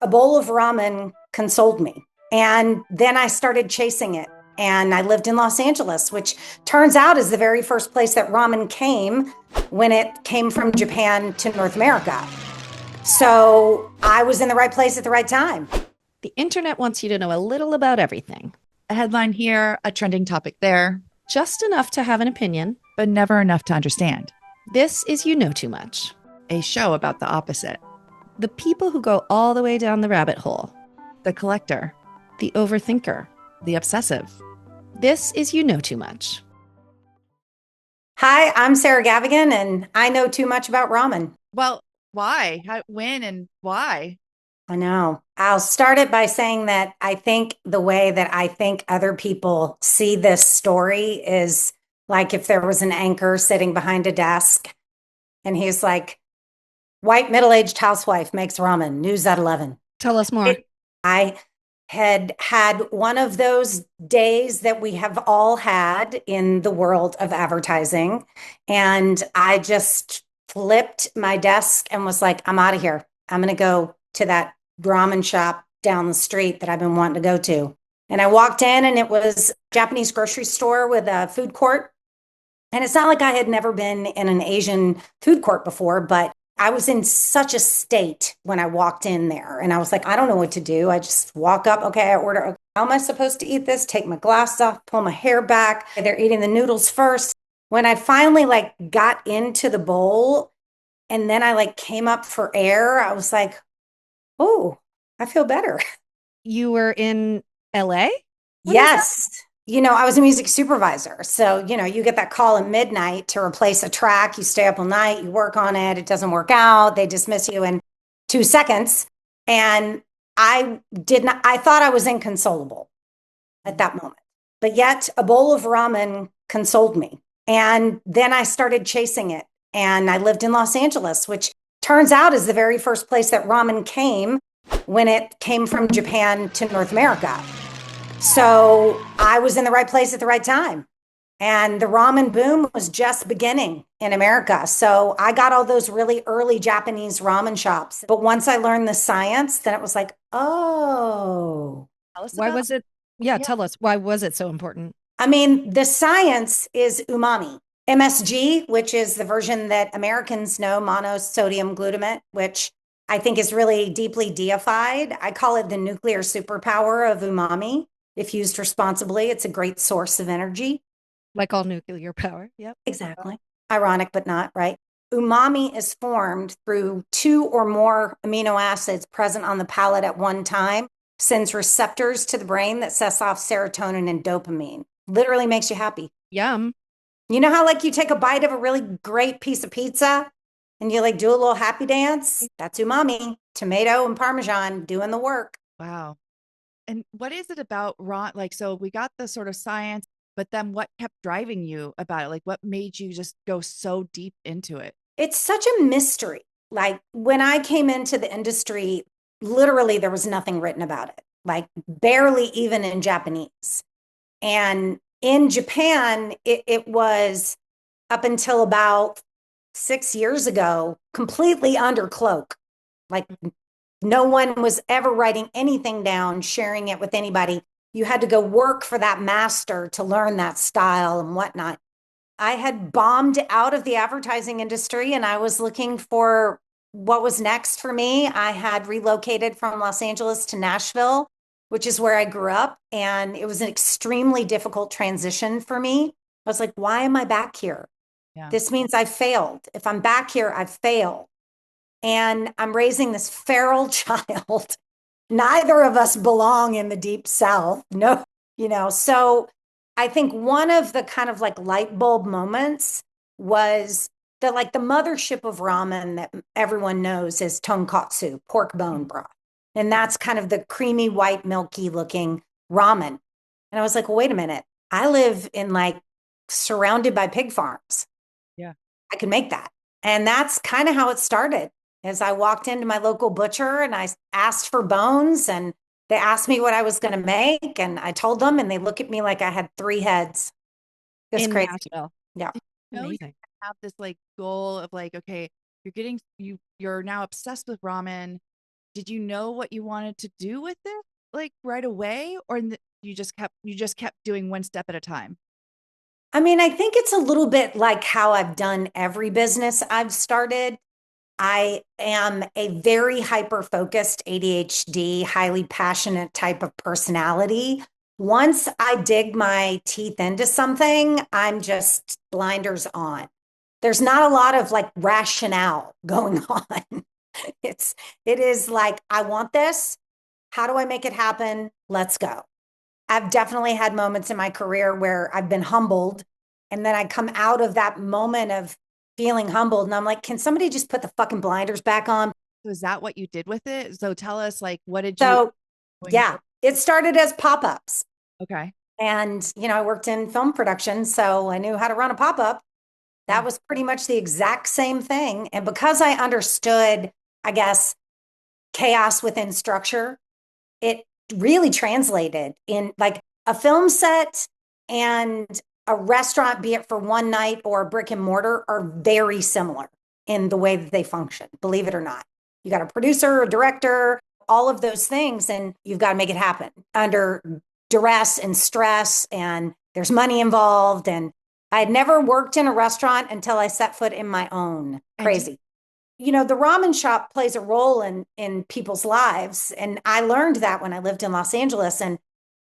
A bowl of ramen consoled me. And then I started chasing it. And I lived in Los Angeles, which turns out is the very first place that ramen came when it came from Japan to North America. So I was in the right place at the right time. The internet wants you to know a little about everything, A headline here, a trending topic there, just enough to have an opinion. but never enough to understand. This is You Know Too Much. A show about the opposite. The people who go all the way down the rabbit hole, The collector, the overthinker. the obsessive. This is You Know Too Much. Hi, I'm Sarah Gavigan, and I know too much about ramen. Well, why? How, when, and why? I know. I'll start it by saying that I think the way that I think other people see this story is like if there was an anchor sitting behind a desk and he's like, white middle-aged housewife makes ramen, news at 11. Tell us more. I had one of those days that we have all had in the world of advertising. And I just flipped my desk and was like, I'm out of here. I'm going to go to that ramen shop down the street that I've been wanting to go to. And I walked in and it was a Japanese grocery store with a food court. And it's not like I had never been in an Asian food court before, but I was in such a state when I walked in there. And I was like, I don't know what to do. I just walk up. Okay, I order. Okay, how am I supposed to eat this? Take my glasses off, pull my hair back. They're eating the noodles first. When I finally got into the bowl and then I came up for air, I was like, oh, I feel better. You were in LA? When was that? Yes. I was a music supervisor. So, you get that call at midnight to replace a track. You stay up all night, you work on it. It doesn't work out. They dismiss you in 2 seconds. And I thought I was inconsolable at that moment. But yet a bowl of ramen consoled me. And then I started chasing it. And I lived in Los Angeles, which turns out is the very first place that ramen came when it came from Japan to North America. So I was in the right place at the right time. And the ramen boom was just beginning in America. So I got all those really early Japanese ramen shops. But once I learned the science, then it was like, oh, Tell us Why about was it? Yeah, Yeah. tell us. Why was it so important? I mean, the science is umami. MSG, which is the version that Americans know, monosodium glutamate, which I think is really deeply deified. I call it the nuclear superpower of umami. If used responsibly, it's a great source of energy. Like all nuclear power. Yep. Exactly. Ironic, but not, right? Umami is formed through two or more amino acids present on the palate at one time, sends receptors to the brain that sets off serotonin and dopamine. Literally makes you happy. Yum. You know how you take a bite of a really great piece of pizza and you do a little happy dance? That's umami, tomato and Parmesan doing the work. Wow. And what is it about Ron? So we got the sort of science, but then what kept driving you about it? Like, what made you just go so deep into it? It's such a mystery. Like when I came into the industry, literally there was nothing written about it, barely even in Japanese. And in Japan, it was up until about 6 years ago, completely under cloak. Like no one was ever writing anything down, sharing it with anybody. You had to go work for that master to learn that style and whatnot. I had bombed out of the advertising industry and I was looking for what was next for me. I had relocated from Los Angeles to Nashville, which is where I grew up. And it was an extremely difficult transition for me. I was like, why am I back here? Yeah. This means I failed. If I'm back here, I've failed. And I'm raising this feral child. Neither of us belong in the deep South. No, so I think one of the kind of light bulb moments was that the mothership of ramen that everyone knows is tonkatsu, pork bone broth. And that's kind of the creamy, white, milky looking ramen. And I was like, well, wait a minute. I live in surrounded by pig farms. Yeah. I could make that. And that's kind of how it started. As I walked into my local butcher and I asked for bones and they asked me what I was going to make and I told them and they look at me like I had three heads. It's In crazy. Nashville. Yeah. You Amazing. have this goal of okay, you're now obsessed with ramen. did you know what you wanted to do with it like right away, or you just kept doing one step at a time? I mean, I think it's a little bit like how I've done every business I've started. I am a very hyper focused ADHD, highly passionate type of personality. Once I dig my teeth into something, I'm just blinders on. There's not a lot of like rationale going on. It is like, I want this. How do I make it happen? Let's go. I've definitely had moments in my career where I've been humbled. And then I come out of that moment of feeling humbled and I'm like, can somebody just put the fucking blinders back on? So is that what you did with it? So tell us, like, what did you So, going yeah, for? it started as pop ups. Okay. And, I worked in film production, so I knew how to run a pop up. That Yeah. was pretty much the exact same thing. And because I understood, I guess, chaos within structure, it really translated in like a film set and a restaurant, be it for one night or a brick and mortar, are very similar in the way that they function, believe it or not. You got a producer, a director, all of those things, and you've got to make it happen under duress and stress, and there's money involved. And I had never worked in a restaurant until I set foot in my own. And do Crazy. The ramen shop plays a role in people's lives, and I learned that when I lived in Los Angeles. And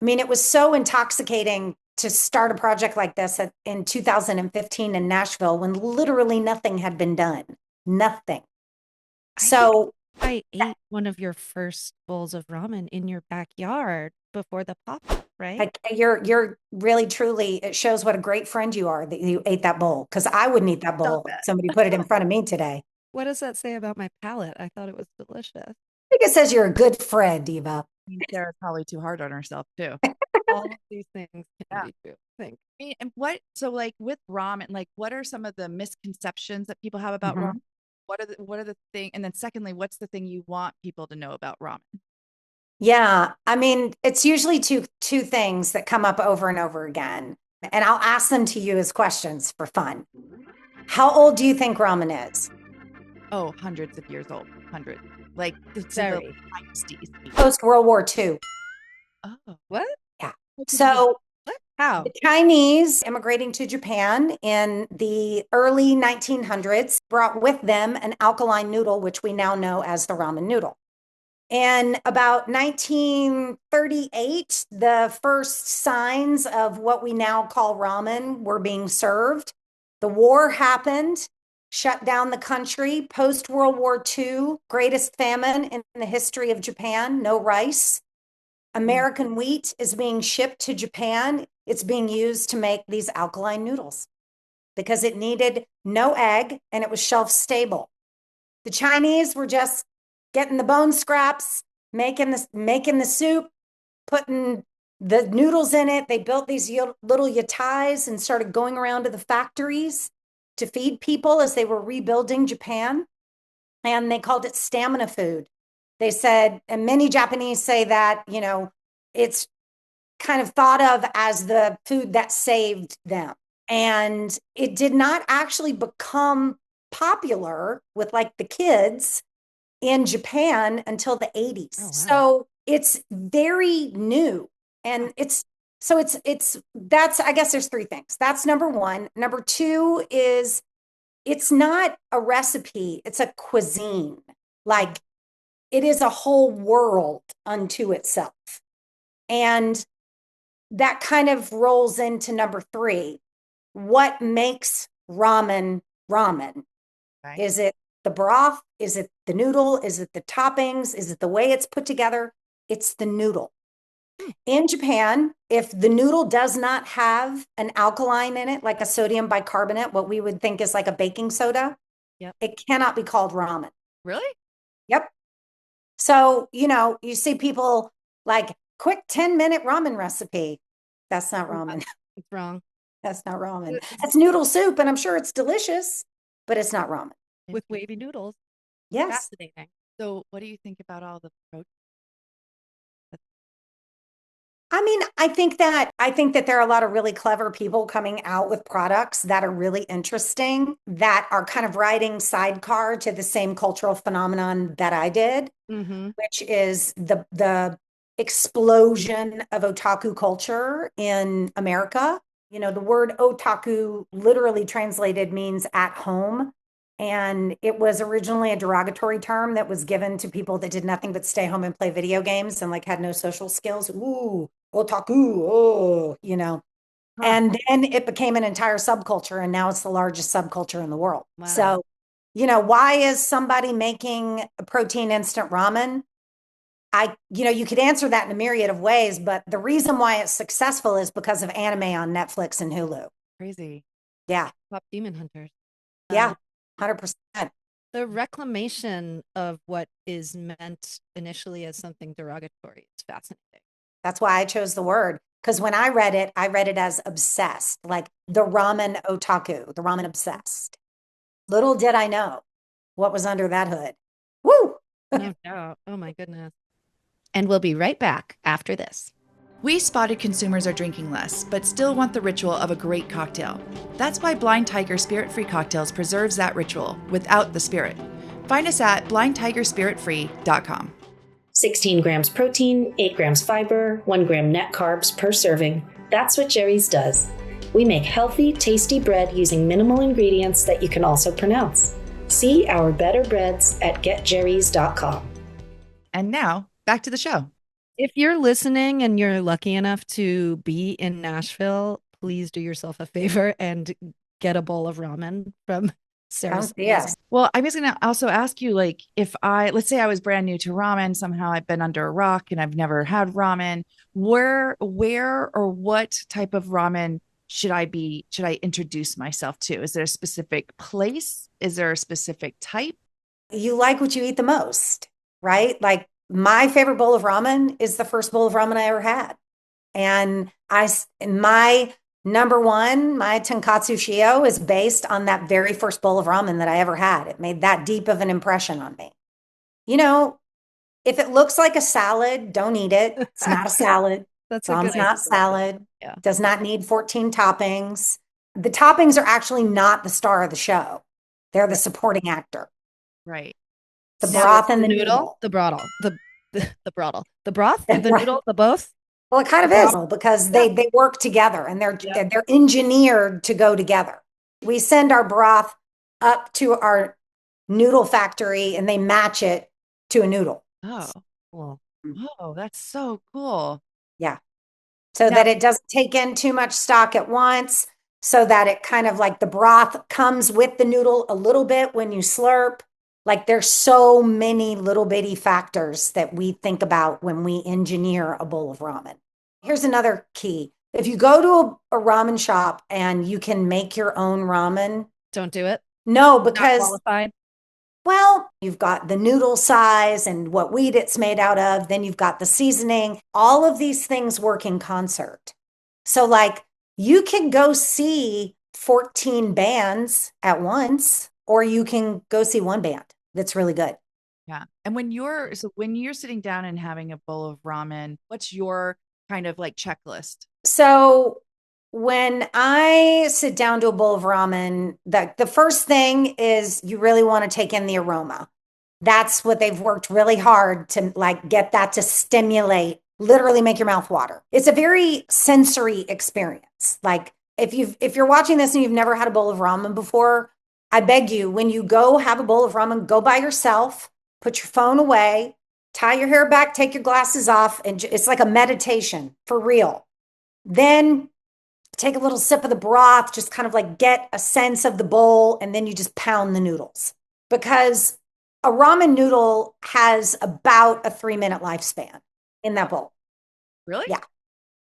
I mean, it was so intoxicating to start a project like this in 2015 in Nashville when literally nothing had been done. Nothing. I think So I ate one of your first bowls of ramen in your backyard before the pop-up, right? like you're really truly, it shows what a great friend you are that you ate that bowl, because I wouldn't eat that Stop bowl if it. somebody put it in front of me today. What does that say about my palate? I thought it was delicious. I think it says you're a good friend, Eva. I mean, Sarah's probably too hard on herself too. All of these things can Yeah. be true. Thank And so like with ramen, like what are some of the misconceptions that people have about ramen? Mhm. What are the thing? And then secondly, what's the thing you want people to know about ramen? Yeah, I mean, it's usually two things that come up over and over again. And I'll ask them to you as questions for fun. How old do you think ramen is? Oh, hundreds of years old. Hundreds. Like to the Very. dynasties. Post World War II. Oh, What? Yeah. how could you? So What? How? the Chinese immigrating to Japan in the early 1900s brought with them an alkaline noodle, which we now know as the ramen noodle. In about 1938, the first signs of what we now call ramen were being served. The war happened, shut down the country. Post World War II, greatest famine in the history of Japan, no rice. Mm. American wheat is being shipped to Japan. It's being used to make these alkaline noodles because it needed no egg and it was shelf stable. The Chinese were just getting the bone scraps, making the soup, putting the noodles in it. They built these little yatais and started going around to the factories to feed people as they were rebuilding Japan. And they called it stamina food. They said, and many Japanese say that, it's kind of thought of as the food that saved them. And it did not actually become popular with like the kids in Japan until the 80s. Oh, wow. So it's very new. And it's that's, I guess there's three things. That's number one. Number two is it's not a recipe, it's a cuisine. Like it is a whole world unto itself. And that kind of rolls into number three. What makes ramen ramen? Okay. Is it the broth? Is it the noodle? Is it the toppings? Is it the way it's put together? It's the noodle. In Japan, if the noodle does not have an alkaline in it, like a sodium bicarbonate, what we would think is like a baking soda, Yep. it cannot be called ramen. Really? Yep. So, you see people like quick 10-minute ramen recipe. That's not ramen. It's wrong. That's not ramen. It's That's noodle soup, and I'm sure it's delicious, but it's not ramen. with wavy noodles. Yes. Fascinating. So what do you think about all the protein? I mean, I think that there are a lot of really clever people coming out with products that are really interesting that are kind of riding sidecar to the same cultural phenomenon that I did, Mm-hmm. which is the explosion of otaku culture in America. You know, the word otaku literally translated means at home. And it was originally a derogatory term that was given to people that did nothing but stay home and play video games and like had no social skills. Ooh, otaku, oh, you know. Huh. And then it became an entire subculture, and now it's the largest subculture in the world. Wow. So, you know, why is somebody making a protein instant ramen? You could answer that in a myriad of ways, but the reason why it's successful is because of anime on Netflix and Hulu. Crazy. Yeah, Top demon hunters. yeah, 100%. The reclamation of what is meant initially as something derogatory is fascinating. That's why I chose the word. Because when I read it as obsessed, like the ramen otaku, the ramen obsessed. Little did I know what was under that hood. Woo! No doubt. Oh my goodness. And we'll be right back after this. We spotted consumers are drinking less, but still want the ritual of a great cocktail. That's why Blind Tiger Spirit Free Cocktails preserves that ritual without the spirit. Find us at blindtigerspiritfree.com. 16 grams protein, 8 grams fiber, 1 gram net carbs per serving. That's what Jerry's does. We make healthy, tasty bread using minimal ingredients that you can also pronounce. See our better breads at getjerrys.com. And now, back to the show. If you're listening and you're lucky enough to be in Nashville, please do yourself a favor and get a bowl of ramen from Sarah's. Yes. Well, I was going to also ask you, like, let's say I was brand new to ramen, somehow I've been under a rock and I've never had ramen. Where or what type of ramen should I introduce myself to? Is there a specific place? Is there a specific type? You like what you eat the most, right? Like my favorite bowl of ramen is the first bowl of ramen I ever had. And my number one, my tonkatsu shio is based on that very first bowl of ramen that I ever had. It made that deep of an impression on me. You know, if it looks like a salad, don't eat it. It's not a salad. That's a good Ramen's not idea. salad. Yeah. Does not need 14 toppings. The toppings are actually not the star of the show. They're the supporting actor. Right. The Now, broth and the noodle. the broth, the broth, the broth, The the broth. noodle, the both. Well, it kind of is because they work together and they're engineered to go together. We send our broth up to our noodle factory and they match it to a noodle. Oh, Cool. that's so cool. Yeah. So Now- that it doesn't take in too much stock at once, so that it kind of like the broth comes with the noodle a little bit when you slurp. Like there's so many little bitty factors that we think about when we engineer a bowl of ramen. Here's another key. If you go to a ramen shop and you can make your own ramen, Don't do it. no, Not because, qualified. well, you've got the noodle size and what wheat it's made out of. Then you've got the seasoning. All of these things work in concert. So, like, you can go see 14 bands at once, or you can go see one band that's really good. Yeah. And when you're sitting down and having a bowl of ramen, what's your kind of like checklist? So, when I sit down to a bowl of ramen, the first thing is you really want to take in the aroma. That's what they've worked really hard to like get that to stimulate, literally make your mouth water. It's a very sensory experience. Like if you're watching this and you've never had a bowl of ramen before, I beg you, when you go have a bowl of ramen, go by yourself, put your phone away, tie your hair back, take your glasses off, and it's like a meditation for real. Then take a little sip of the broth, just kind of like get a sense of the bowl, and then you just pound the noodles. Because a ramen noodle has about a 3-minute lifespan in that bowl. Really? Yeah.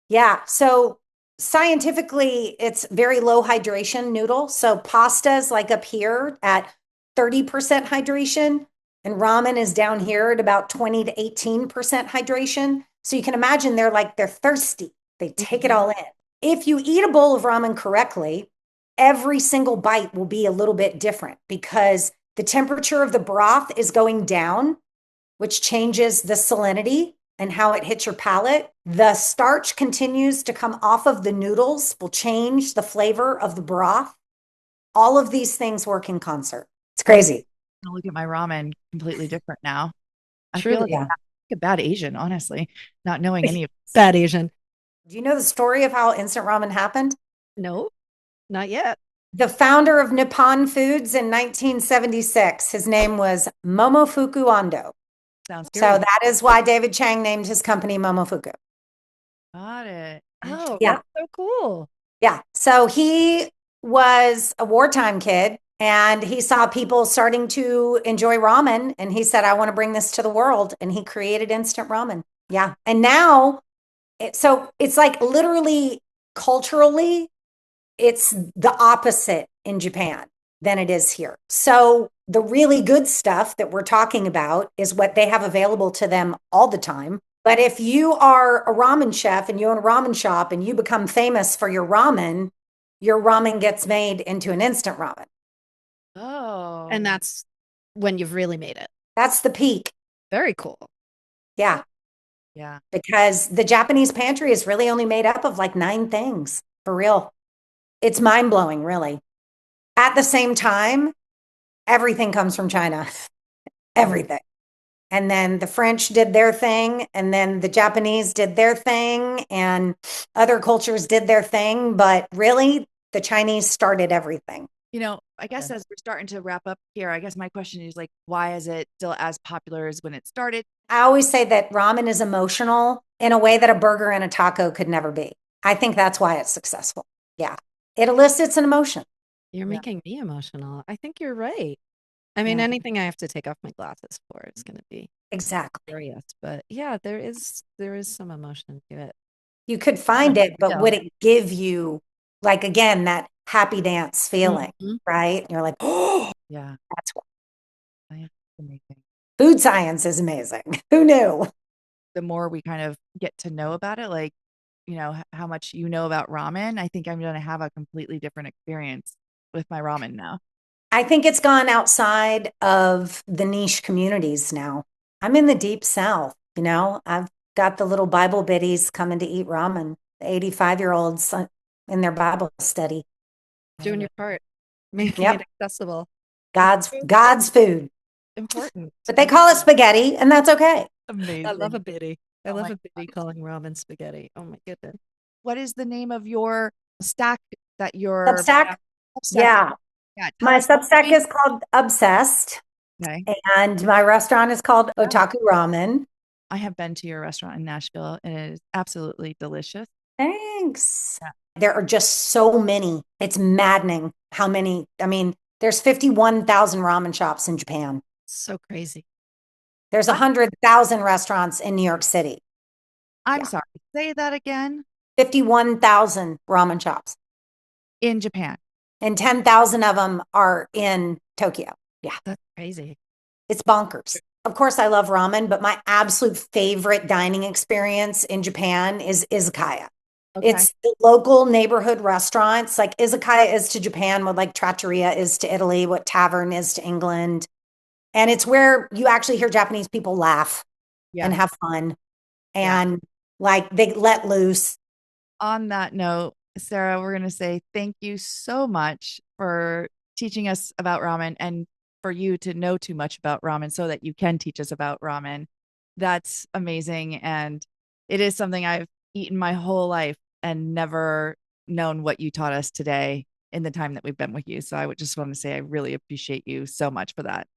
Yeah. So scientifically, it's very low hydration noodle. So pasta is like up here at 30% hydration, and ramen is down here at about 20 to 18% hydration. So you can imagine they're thirsty. They take it all in. If you eat a bowl of ramen correctly, every single bite will be a little bit different because the temperature of the broth is going down, which changes the salinity and how it hits your palate, the starch continues to come off of the noodles, will change the flavor of the broth. All of these things work in concert. It's crazy. I look at my ramen completely different now. I feel Truly, like I'm a bad Asian, honestly, not knowing any of this. bad Asian. Do you know the story of how instant ramen happened? No, not yet. The founder of Nippon Foods in 1976, his name was Momofuku Ando. Sounds good. So that is why David Chang named his company Momofuku. Got it. Oh, Yeah. that's so cool. Yeah. So he was a wartime kid and he saw people starting to enjoy ramen. And he said, I want to bring this to the world. And he created instant ramen. Yeah. And now, so it's like literally culturally, it's the opposite in Japan than it is here. So the really good stuff that we're talking about is what they have available to them all the time. But if you are a ramen chef and you own a ramen shop and you become famous for your ramen gets made into an instant ramen. Oh. And that's when you've really made it. That's the peak. Very cool. Yeah. Yeah. Because the Japanese pantry is really only made up of like 9 things for real. It's mind blowing, really. At the same time, everything comes from China. Everything. And then the French did their thing, and then the Japanese did their thing, and other cultures did their thing. But really, the Chinese started everything. You know, I guess as we're starting to wrap up here, I guess my question is like, why is it still as popular as when it started? I always say that ramen is emotional in a way that a burger and a taco could never be. I think that's why it's successful. Yeah. It elicits an emotion. You're making me emotional. I think you're right. I mean, anything I have to take off my glasses for is going to be exactly curious. But yeah, there is some emotion to it. You could find it, but would it give you, like, again, that happy dance feeling, right? You're like, oh, yeah, that's what. That's amazing. Food science is amazing. Who knew? The more we kind of get to know about it, like, you know, how much you know about ramen, I think I'm going to have a completely different experience with my ramen now. I think it's gone outside of the niche communities now. I'm in the deep South, you know, I've got the little Bible biddies coming to eat ramen, the 85-year-olds in their Bible study. Doing your part, making it accessible. God's food. Important. But they call it spaghetti, and that's okay. Amazing. I love a biddy. I love a biddy calling ramen spaghetti. Oh my goodness. What is the name of your stack that you're Substack? Yeah. My Substack is called Obsessed. Okay. And my restaurant is called Otaku Ramen. I have been to your restaurant in Nashville and it is absolutely delicious. Thanks. Yeah. There are just so many. It's maddening how many. I mean, there's 51,000 ramen shops in Japan. So crazy. There's 100,000 restaurants in New York City. I'm sorry. Say that again. 51,000 ramen shops. In Japan. And 10,000 of them are in Tokyo. Yeah. That's crazy. It's bonkers. Of course, I love ramen, but my absolute favorite dining experience in Japan is izakaya. Okay. It's the local neighborhood restaurants. Like izakaya is to Japan what like trattoria is to Italy, what tavern is to England. And it's where you actually hear Japanese people laugh and have fun. And like they let loose. On that note, Sarah, we're going to say thank you so much for teaching us about ramen and for you to know too much about ramen so that you can teach us about ramen. That's amazing. And it is something I've eaten my whole life and never known what you taught us today in the time that we've been with you. So I would just want to say I really appreciate you so much for that.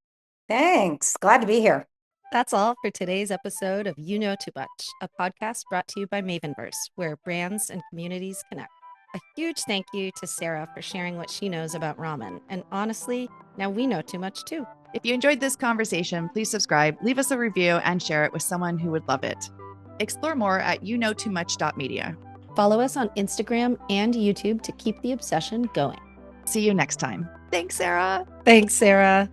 Thanks. Glad to be here. That's all for today's episode of You Know Too Much, a podcast brought to you by Mavenverse, where brands and communities connect. A huge thank you to Sarah for sharing what she knows about ramen. And honestly, now we know too much too. If you enjoyed this conversation, please subscribe, leave us a review, and share it with someone who would love it. Explore more at youknowtoomuch.media. Follow us on Instagram and YouTube to keep the obsession going. See you next time. Thanks, Sarah. Thanks, Sarah.